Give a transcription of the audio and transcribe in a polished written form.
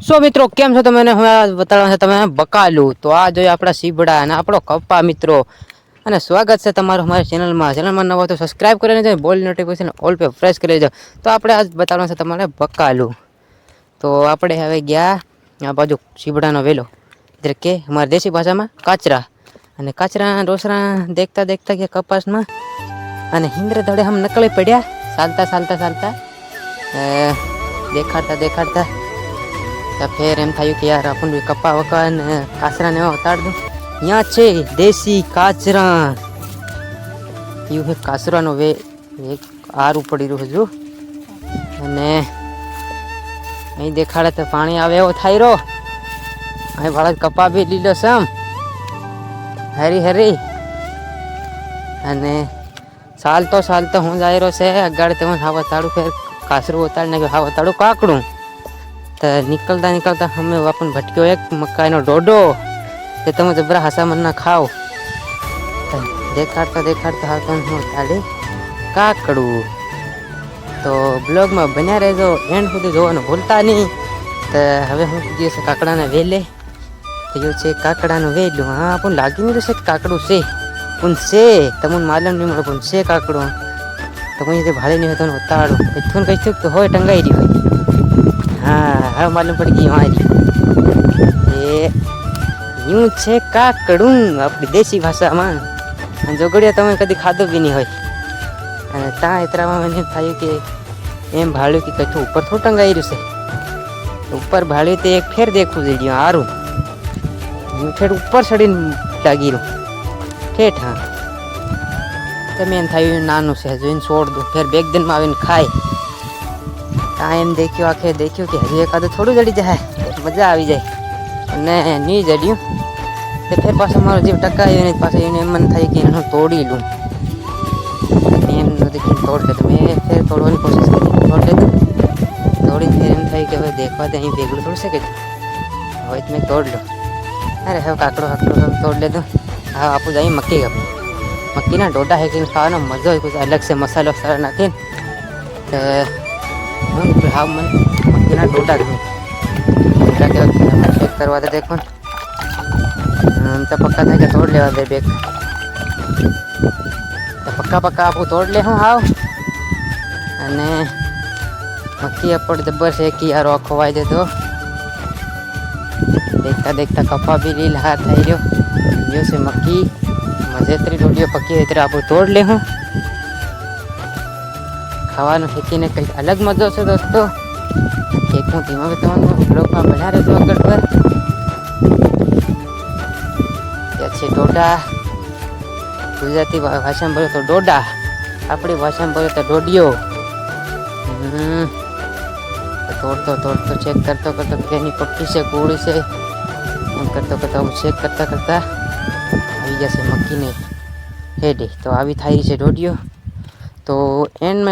સો મિત્રો કેમ છો તમે? હું બતાવવાનું છે તમે બકાલું. તો આ જોઈએ આપણા સીબડા અને આપણો કપ્પા મિત્રો. અને સ્વાગત છે તમારું અમારી ચેનલમાં નવો તો સબસ્ક્રાઇબ કરીને જો બોલ નોટિફિકેશન ઓલ પે પ્રેસ કરી દેજો. તો આપણે આજ બતાવવાનું છે તમારે બકાલું. તો આપણે હવે ગયા આ બાજુ સીબડાનો વેલો એટલે કે અમારી દેશી ભાષામાં કાચરા. અને કાચરા રોસરા દેખતા દેખતા ગયા કપાસમાં અને હિંદ્ર દડે હમ નકળી પડ્યા ચાલતા દેખાડતા तो फिर एम था कि यार अपन भी कप्पा वक्का काचरा ने उतार दूँ। यहाँ छे देसी काचरा यू है काचरा नो वे एक आरू पड़ी रहो जो અને અહીં દેખાડે તો પાણી આવે એવો થાય રો અહીં વાળા કપા બી લીલો સમ હરી હરી અને ચાલતો હું જાય રહ્યો છે અગાડ તમે હાવા તાળું ફેર કાસરું ઉતારી નાખ્યું હાવા તાળું કાકડું तो निकलता हमें अपन भटक्यो एक मकाई नो डोडो ते तुम जबरा हसा मन ना खाओ तो देखाड़ता हाथ हूँ ताड़े काकड़ू। तो ब्लॉग में बन्या रहो एंड सुधी जोवानुं भूलता नहीं। तो हवे हूँ कीधुं छे काकड़ा वेले तो यो छे काकड़ा वेलू। हाँ अपन लागी नहीं रहे काकड़ू से पण से तमने मालूम नहीं मळे पण से काकड़ू। तो कोई भाड़े नहीं होता उताड़ो कहीं तो हो टंगाई रही हो। हाँ हाँ मालूम पड़ गई हमारी ये यूं छे काकड़ू अपनी देसी भाषा में जोगड़िया तमे कभी खाधो भी नहीं होय। ता इतरा में मैंने थायु कि एम भाड़ू कि कहीं ऊपर थोड़ा टंगाई रही से ऊपर भाड़ू तो एक फेर देखू दे आरू फिर ऊपर चढ़ी लागी रू ठेठ। हाँ तो मैं थायु नानू से जो छोड़ दूँ फिर बेग दिन में आवीने खाए टाइम देखियो आखे देखियो कि हजी एकाद थोड़ू जड़ी जाए मजा आई जाए ने नहीं जड़ियों तो फिर पास मारो जीव टकायो नहीं पास मन थाय कि एनु तोड़ी लूँ एम देखी तोड़ के तो मैं फिर तोड़वानी कोशिश करी तोड़ ले तोड़ी फिर एम थाय कि हवे देखवा दे अहीं भेगड़ुं थोड़ी सके हवे तो मैं तोड़ लूँ। अरे हवे काकड़ो तोड़ ले दूँ। हाँ आपू जाइए मक्की ना डोडा है कि खावानो मजो है कुछ अलग से मसालो सारा नाखी तो हाँ मन मक्कीना डोडा चेक करवा दे देखो तो पक्का था कि तोड़ लेवा दे बेग तो पक्का आप तोड़ ले हूँ हाव अने मक्की अपड़ जबर से कि यार खोवाई दे तो देखता कपा भी लील हाथ आई रहो से मक्की मजेतरी डोडियो पक्की इतने आप तोड़ ले हूँ खावा फेंकी ने कई अलग मजो से दोस्तों फेंकूँ धीमा भी तमने ब्लॉग में बना रहे तो अगर पर अच्छे डोडा गुजराती भाषा में बोले तो डोडा अपनी भाषा में बोले तो डोडियो। तोड़तो चेक करतो केनी पक्की से कूड़ी से करतो चेक करता आई जैसे मक्की ने हेडे तो આવી થાય છે डोडियो। तो एंड में